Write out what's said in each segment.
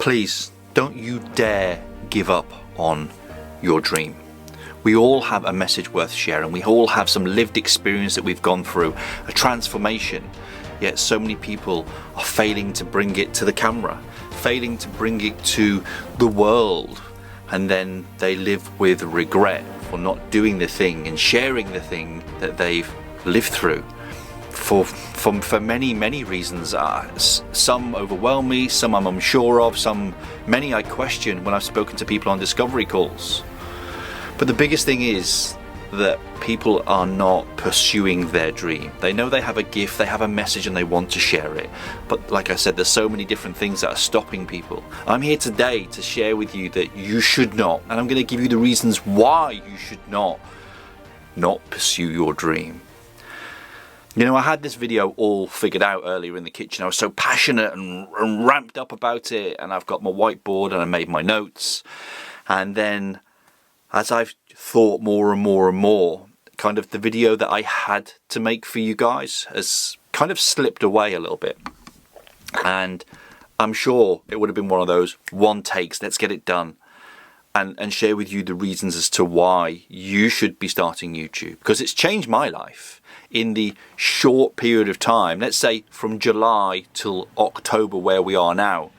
please don't you dare give up on your dream. We all have a message worth sharing. We all have some lived experience that we've gone through, a transformation. Yet so many people are failing to bring it to the camera, failing to bring it to the world. And then they live with regret for not doing the thing and sharing the thing that they've lived through. For many reasons. Some overwhelm me, some I'm unsure of, many I question when I've spoken to people on discovery calls. But the biggest thing is that people are not pursuing their dream. They know they have a gift, they have a message, and they want to share it. But like I said, there's so many different things that are stopping people. I'm here today to share with you that you should not, and I'm going to give you the reasons why you should not pursue your dream. You know, I had this video all figured out earlier in the kitchen. I was so passionate and ramped up about it, and I've got my whiteboard and I made my notes. And then as I've thought more and more, kind of the video that I had to make for you guys has kind of slipped away a little bit. And I'm sure it would have been one of those one takes, let's get it done. And share with you the reasons as to why you should be starting YouTube. Because it's changed my life in the short period of time, let's say from July till October where we are now.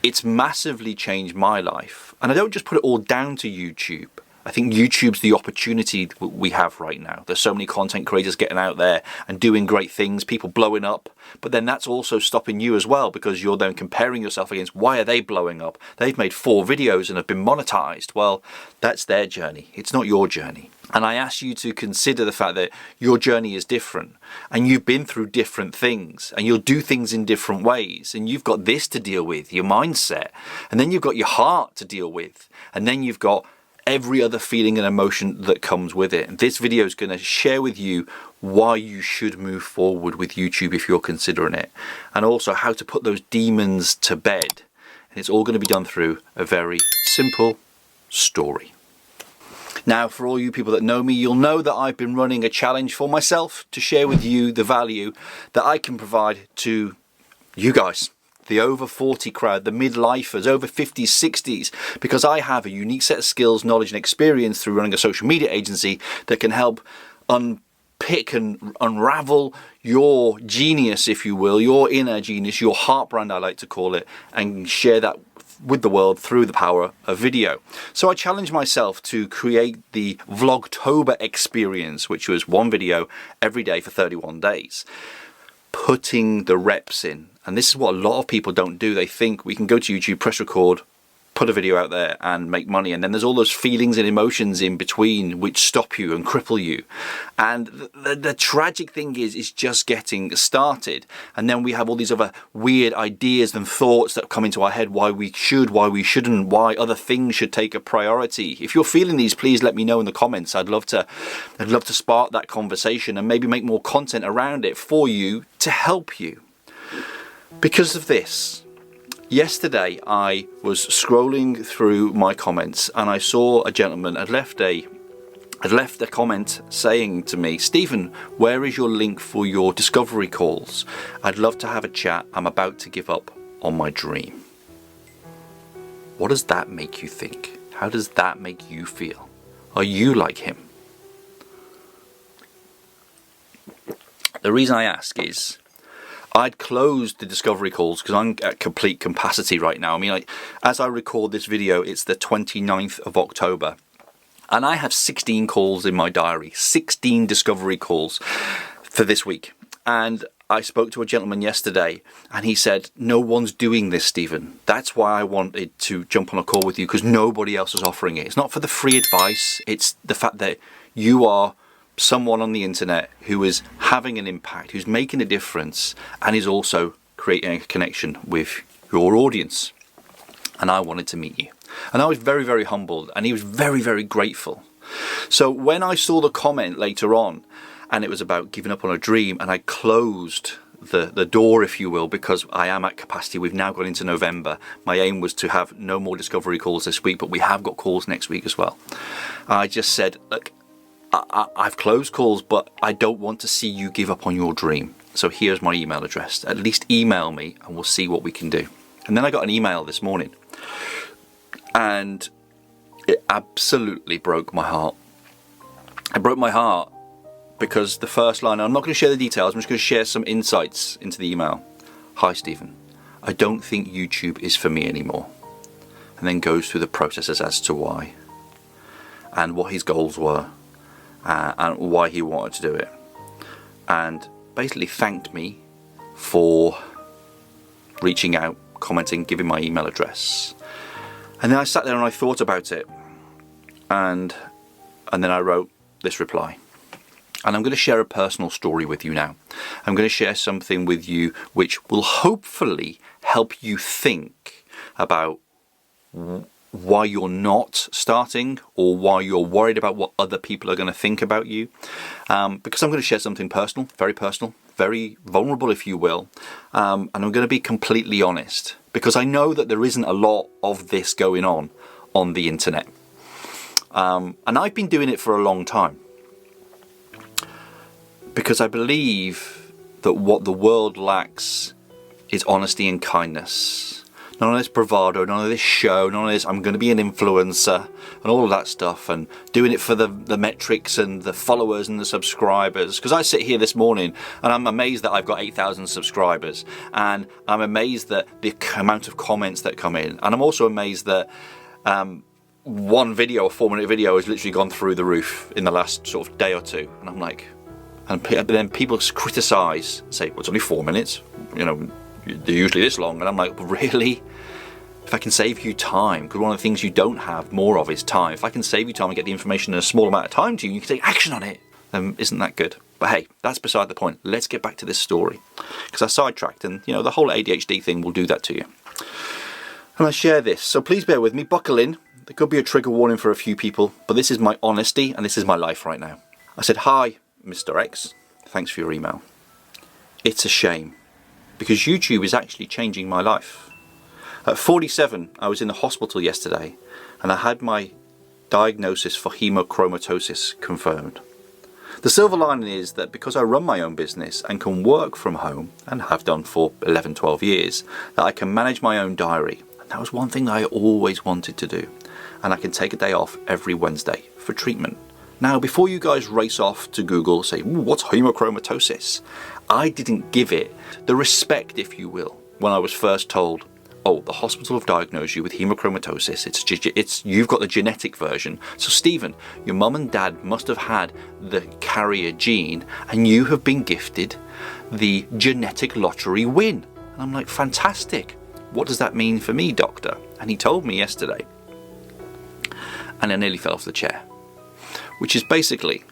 It's massively changed my life. And I don't just put it all down to YouTube. I think YouTube's the opportunity we have right now. There's so many content creators getting out there and doing great things, people blowing up. But then that's also stopping you as well, because you're then comparing yourself against why are they blowing up? They've made 4 videos and have been monetized. Well, that's their journey. It's not your journey. And I ask you to consider the fact that your journey is different and you've been through different things and you'll do things in different ways. And you've got this to deal with, your mindset. And then you've got your heart to deal with. And then you've got every other feeling and emotion that comes with it. And this video is going to share with you why you should move forward with YouTube if you're considering it, and also how to put those demons to bed. And it's all going to be done through a very simple story. Now, for all you people that know me, you'll know that I've been running a challenge for myself to share with you the value that I can provide to you guys, the over 40 crowd, the midlifers, over 50s, 60s, because I have a unique set of skills, knowledge and experience through running a social media agency that can help unpick and unravel your genius, if you will, your inner genius, your heart brand, I like to call it, and share that with the world through the power of video. So I challenged myself to create the Vlogtober experience, which was 1 video every day for 31 days. Putting the reps in. And this is what a lot of people don't do. They think we can go to YouTube, press record, put a video out there and make money. And then there's all those feelings and emotions in between which stop you and cripple you. And the tragic thing is just getting started. And then we have all these other weird ideas and thoughts that come into our head, why we should, why we shouldn't, why other things should take a priority. If you're feeling these, please let me know in the comments. I'd love to spark that conversation and maybe make more content around it for you to help you. Because of this, yesterday I was scrolling through my comments and I saw a gentleman had left a comment saying to me, Stephen, where is your link for your discovery calls? I'd love to have a chat. I'm about to give up on my dream. What does that make you think? How does that make you feel? Are you like him? The reason I ask is I'd closed the discovery calls because I'm at complete capacity right now. I mean, as I record this video, it's the 29th of October. And I have 16 calls in my diary, 16 discovery calls for this week. And I spoke to a gentleman yesterday and he said, no one's doing this, Stephen. That's why I wanted to jump on a call with you, because nobody else is offering it. It's not for the free advice. It's the fact that you are someone on the internet who is having an impact, who's making a difference, and is also creating a connection with your audience. And I wanted to meet you. And I was very, very humbled, and he was very, very grateful. So when I saw the comment later on, and it was about giving up on a dream, and I closed the door, if you will, because I am at capacity. We've now gone into November. My aim was to have no more discovery calls this week, but we have got calls next week as well. I just said, look, I've closed calls, but I don't want to see you give up on your dream. So here's my email address. At least email me and we'll see what we can do. And then I got an email this morning, and it absolutely broke my heart. It broke my heart because the first line, I'm not going to share the details, I'm just going to share some insights into the email. Hi Stephen, I don't think YouTube is for me anymore. And then goes through the processes as to why, and what his goals were, and why he wanted to do it. And basically thanked me for reaching out, commenting, giving my email address. And then I sat there and I thought about it, and then I wrote this reply. And I'm going to share a personal story with you now. I'm going to share something with you which will hopefully help you think about why you're not starting, or why you're worried about what other people are going to think about you. Because I'm going to share something personal, very vulnerable if you will. And I'm going to be completely honest, because I know that there isn't a lot of this going on the internet. And I've been doing it for a long time, because I believe that what the world lacks is honesty and kindness. None of this bravado, none of this show, none of this I'm going to be an influencer and all of that stuff, and doing it for the metrics and the followers and the subscribers. Because I sit here this morning and I'm amazed that I've got 8,000 subscribers, and I'm amazed that the amount of comments that come in, and I'm also amazed that one video, a 4-minute video, has literally gone through the roof in the last sort of day or two. And I'm like, and then people criticise, say, well, it's only 4 minutes, you know, they're usually this long. And I'm like, really? If I can save you time, because one of the things you don't have more of is time. If I can save you time and get the information in a small amount of time to you, you can take action on it, then isn't that good? But hey, that's beside the point. Let's get back to this story, because I sidetracked, and you know, the whole ADHD thing will do that to you. And I share this, so please bear with me, buckle in. There could be a trigger warning for a few people, but this is my honesty and this is my life right now. I said, hi, Mr. X, thanks for your email. It's a shame, because YouTube is actually changing my life. At 47, I was in the hospital yesterday, and I had my diagnosis for hemochromatosis confirmed. The silver lining is that because I run my own business and can work from home, and have done for 11, 12 years, that I can manage my own diary. And that was one thing that I always wanted to do. And I can take a day off every Wednesday for treatment. Now, before you guys race off to Google, say, what's hemochromatosis? I didn't give it the respect, if you will, when I was first told, oh, the hospital have diagnosed you with hemochromatosis. You've got the genetic version. So, Stephen, your mum and dad must have had the carrier gene, and you have been gifted the genetic lottery win. And I'm like, fantastic. What does that mean for me, doctor? And he told me yesterday. And I nearly fell off the chair. Which is basically,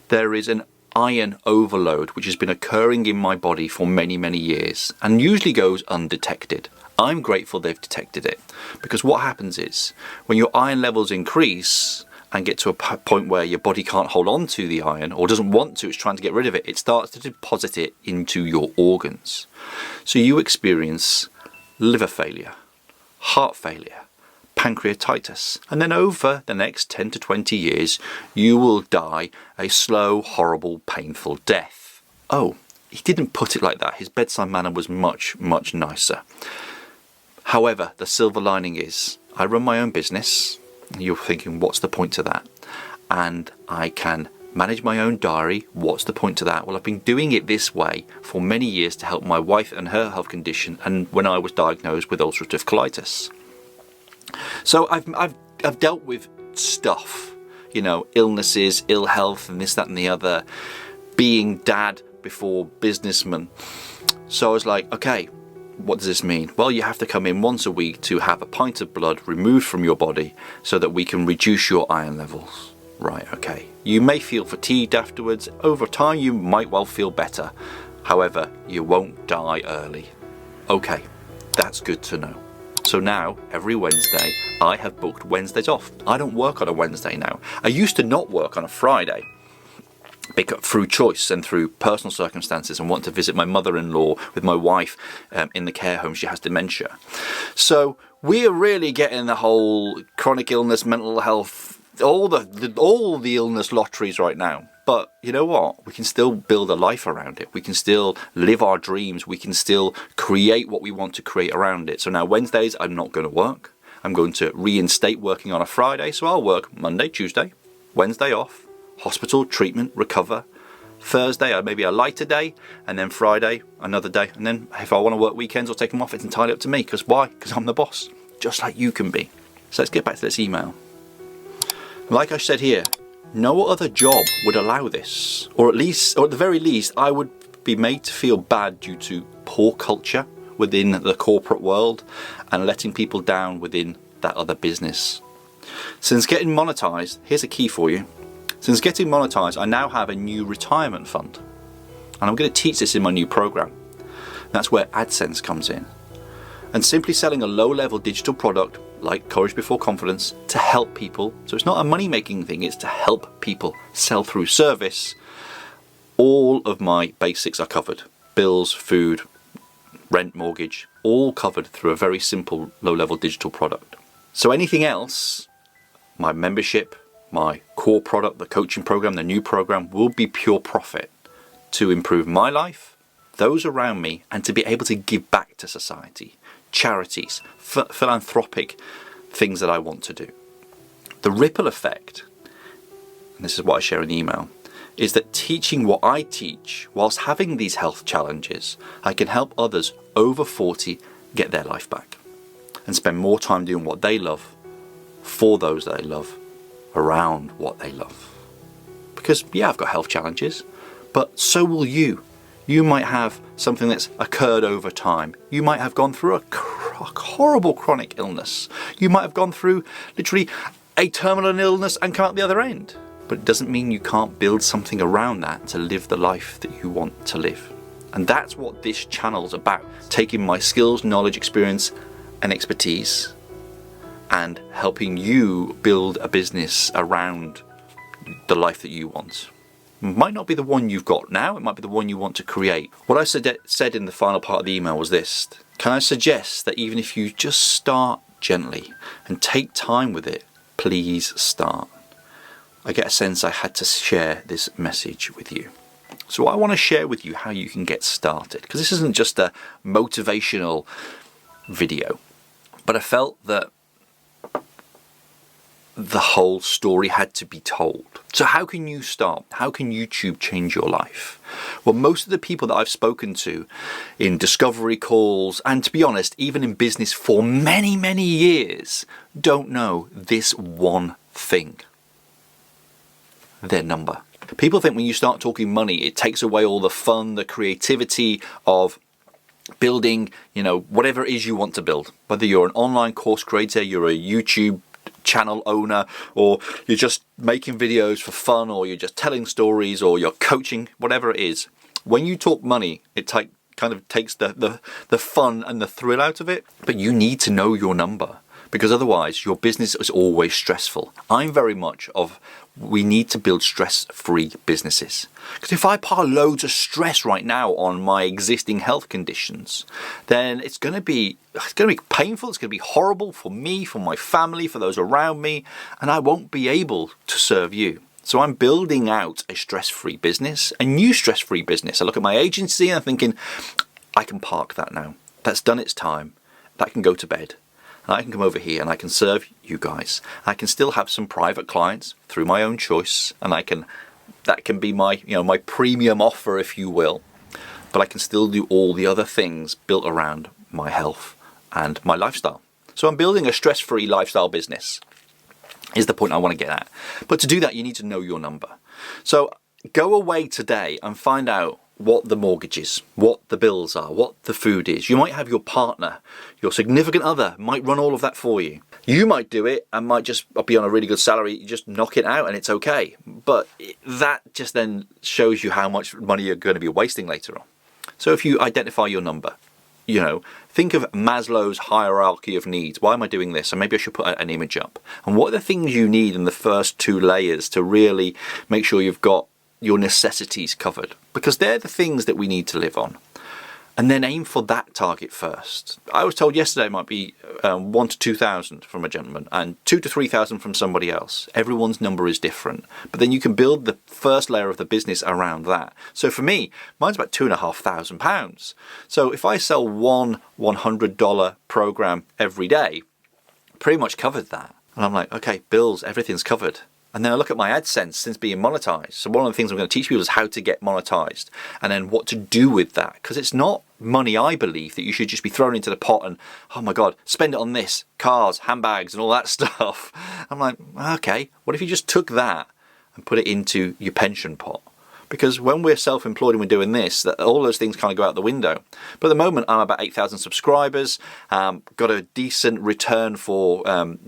there is an iron overload which has been occurring in my body for many, many years, and usually goes undetected. I'm grateful they've detected it, because what happens is, when your iron levels increase and get to a point where your body can't hold on to the iron, or doesn't want to, it's trying to get rid of it, it starts to deposit it into your organs. So you experience liver failure, heart failure, pancreatitis, and then over the next 10 to 20 years you will die a slow, horrible, painful death. Oh, he didn't put it like that. His bedside manner was much, much nicer. However, the silver lining is, I run my own business. You're thinking, what's the point to that? And I can manage my own diary. What's the point to that? Well, I've been doing it this way for many years to help my wife and her health condition, and when I was diagnosed with ulcerative colitis. So I've dealt with stuff, you know, illnesses, ill health, and this, that, and the other, being dad before businessman. So I was like, okay, what does this mean? Well, you have to come in once a week to have a pint of blood removed from your body so that we can reduce your iron levels. Right, okay. You may feel fatigued afterwards. Over time, you might well feel better. However, you won't die early. Okay, that's good to know. So now, every Wednesday, I have booked Wednesdays off. I don't work on a Wednesday now. I used to not work on a Friday, through choice and through personal circumstances, and want to visit my mother-in-law with my wife in the care home. She has dementia. So we are really getting the whole chronic illness, mental health, all the illness lotteries right now. But you know what? We can still build a life around it. We can still live our dreams. We can still create what we want to create around it. So now Wednesdays, I'm not going to work. I'm going to reinstate working on a Friday. So I'll work Monday, Tuesday, Wednesday off, hospital, treatment, recover. Thursday, maybe a lighter day, and then Friday, another day. And then if I want to work weekends or take them off, it's entirely up to me. Because why? Because I'm the boss, just like you can be. So let's get back to this email. Like I said here, no other job would allow this, or at the very least, I would be made to feel bad due to poor culture within the corporate world and letting people down within that other business. Since getting monetized, here's a key for you. Since getting monetized, I now have a new retirement fund, and I'm going to teach this in my new program. That's where AdSense comes in. And simply selling a low-level digital product like Courage Before Confidence to help people. So it's not a money-making thing, it's to help people sell through service. All of my basics are covered. Bills, food, rent, mortgage, all covered through a very simple low-level digital product. So anything else, my membership, my core product, the coaching program, the new program, will be pure profit to improve my life, those around me, and to be able to give back to society. Charities, philanthropic things that I want to do. The ripple effect, and this is what I share in the email, is that teaching what I teach whilst having these health challenges, I can help others over 40 get their life back and spend more time doing what they love for those that they love, around what they love. Because yeah, I've got health challenges, but so will you. You might have something that's occurred over time. You might have gone through a horrible chronic illness. You might have gone through literally a terminal illness and come out the other end. But it doesn't mean you can't build something around that to live the life that you want to live. And that's what this channel is about. Taking my skills, knowledge, experience and expertise and helping you build a business around the life that you want. It might not be the one you've got now, it might be the one you want to create. What I said in the final part of the email was this: can I suggest that even if you just start gently and take time with it, please start. I get a sense I had to share this message with you. So I want to share with you how you can get started, because this isn't just a motivational video, but I felt that the whole story had to be told. So how can you start? How can YouTube change your life? Well, most of the people that I've spoken to in discovery calls, and to be honest, even in business for many, many years, don't know this one thing: their number. People think when you start talking money, it takes away all the fun, the creativity of building, whatever it is you want to build. Whether you're an online course creator, you're a YouTube channel owner, or you're just making videos for fun, or you're just telling stories, or you're coaching, whatever it is. When you talk money, it kind of takes the fun and the thrill out of it. But you need to know your number, because otherwise your business is always stressful. I'm very much of, we need to build stress-free businesses. Because if I pile loads of stress right now on my existing health conditions, then it's going to be painful, it's going to be horrible for me, for my family, for those around me, and I won't be able to serve you. So I'm building out a stress-free business, a new stress-free business. I look at my agency and I'm thinking, I can park that now. That's done its time. That can go to bed. And I can come over here and I can serve you guys. I can still have some private clients through my own choice, and that can be my my premium offer, if you will. But I can still do all the other things built around my health and my lifestyle. So I'm building a stress-free lifestyle business, is the point I want to get at. But to do that, you need to know your number. So go away today and find out what the mortgage is, what the bills are, what the food is. You might have your partner, your significant other might run all of that for you. You might do it and might just be on a really good salary, you just knock it out and it's okay. But that just then shows you how much money you're going to be wasting later on. So if you identify your number, think of Maslow's hierarchy of needs. Why am I doing this? And maybe I should put an image up. And what are the things you need in the first two layers to really make sure you've got your necessities covered? Because they're the things that we need to live on. and then aim for that target first. I was told yesterday it might be 1 to 2,000 from a gentleman and 2 to 3,000 from somebody else. Everyone's number is different, but then you can build the first layer of the business around that. So for me, mine's about £2,500. So if I sell one $100 program every day, pretty much covered that. And I'm like, okay, bills, everything's covered. And then I look at my AdSense since being monetized. So one of the things I'm going to teach people is how to get monetized and then what to do with that. Because it's not money, I believe, that you should just be thrown into the pot and, oh my God, spend it on this, cars, handbags and all that stuff. I'm like, okay, what if you just took that and put it into your pension pot? Because when we're self-employed and we're doing this, that all those things kind of go out the window. But at the moment, I'm about 8,000 subscribers, got a decent return for, CPM,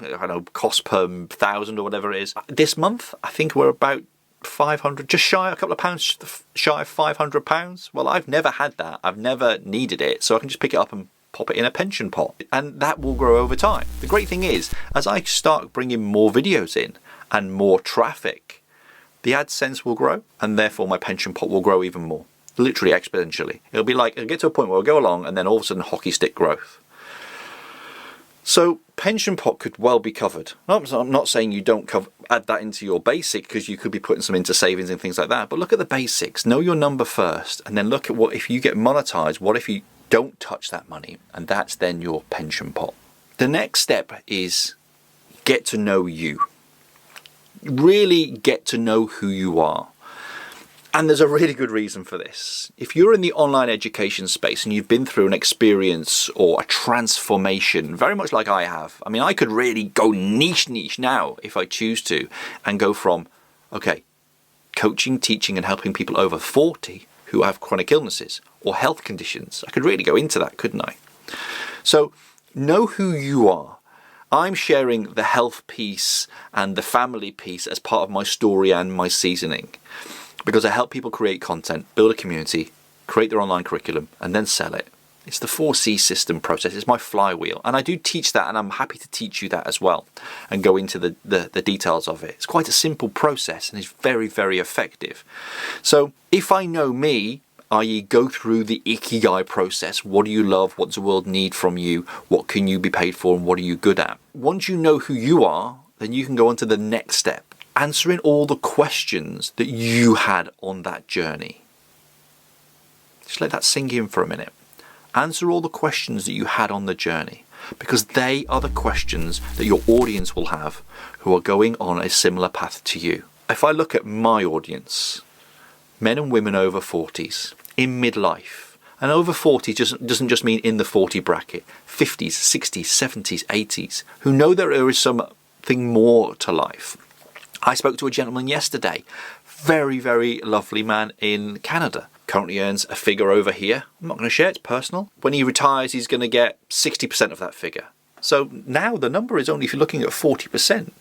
I don't know, cost per thousand or whatever it is. This month, I think we're about 500, just shy, a couple of pounds shy of £500. Well, I've never had that. I've never needed it. So I can just pick it up and pop it in a pension pot. And that will grow over time. The great thing is, as I start bringing more videos in and more traffic, the AdSense will grow, and therefore my pension pot will grow even more, literally exponentially. It'll get to a point where we'll go along and then all of a sudden hockey stick growth. So pension pot could well be covered. I'm not saying you don't add that into your basic, because you could be putting some into savings and things like that, but look at the basics, know your number first, and then look at what if you get monetized, what if you don't touch that money, and that's then your pension pot. The next step is get to know you. Really get to know who you are. And there's a really good reason for this. If you're in the online education space and you've been through an experience or a transformation, very much like I have, I mean, I could really go niche now if I choose to, and go from, okay, coaching, teaching and helping people over 40 who have chronic illnesses or health conditions. I could really go into that, couldn't I? So know who you are. I'm sharing the health piece and the family piece as part of my story and my seasoning, because I help people create content, build a community, create their online curriculum, and then sell it. It's the 4C system process. It's my flywheel. And I do teach that, and I'm happy to teach you that as well and go into the details of it. It's quite a simple process and it's very, very effective. So if I know me, i.e. go through the Ikigai process. What do you love? What does the world need from you? What can you be paid for? And what are you good at? Once you know who you are, then you can go on to the next step. Answering all the questions that you had on that journey. Just let that sink in for a minute. Answer all the questions that you had on the journey, because they are the questions that your audience will have who are going on a similar path to you. If I look at my audience, men and women over 40s, in midlife. And over 40 doesn't just mean in the 40 bracket. 50s, 60s, 70s, 80s, who know there is something more to life. I spoke to a gentleman yesterday, very, very lovely man in Canada. Currently earns a figure over here. I'm not going to share, it's personal. When he retires, he's going to get 60% of that figure. So now the number is only, if you're looking at 40%.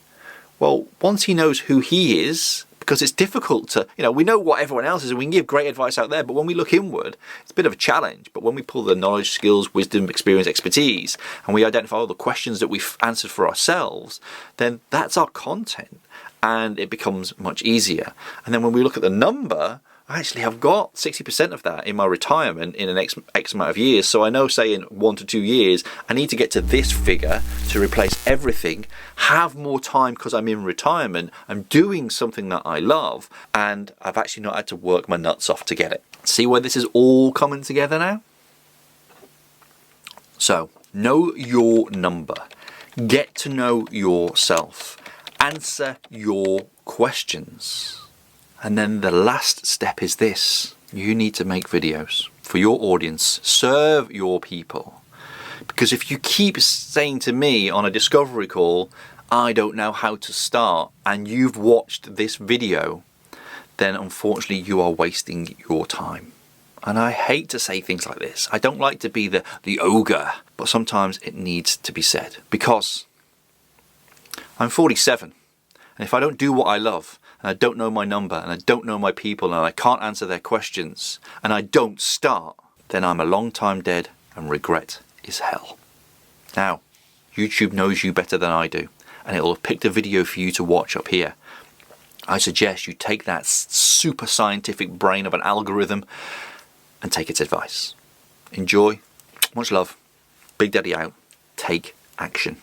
Well, once he knows who he is, because it's difficult to, we know what everyone else is and we can give great advice out there, but when we look inward, it's a bit of a challenge. But when we pull the knowledge, skills, wisdom, experience, expertise, and we identify all the questions that we've answered for ourselves, then that's our content and it becomes much easier. And then when we look at the number, I actually have got 60% of that in my retirement in an X amount of years. So I know, say in 1 to 2 years, I need to get to this figure to replace everything, have more time because I'm in retirement, I'm doing something that I love, and I've actually not had to work my nuts off to get it. See where this is all coming together now? So, know your number. Get to know yourself. Answer your questions. And then the last step is this. You need to make videos for your audience. Serve your people. Because if you keep saying to me on a discovery call, I don't know how to start, and you've watched this video, then unfortunately you are wasting your time. And I hate to say things like this. I don't like to be the ogre, but sometimes it needs to be said. Because I'm 47, and if I don't do what I love, and I don't know my number, and I don't know my people, and I can't answer their questions, and I don't start, then I'm a long time dead, and regret is hell. Now, YouTube knows you better than I do, and it will have picked a video for you to watch up here. I suggest you take that super scientific brain of an algorithm, and take its advice. Enjoy. Much love. Big Daddy out. Take action.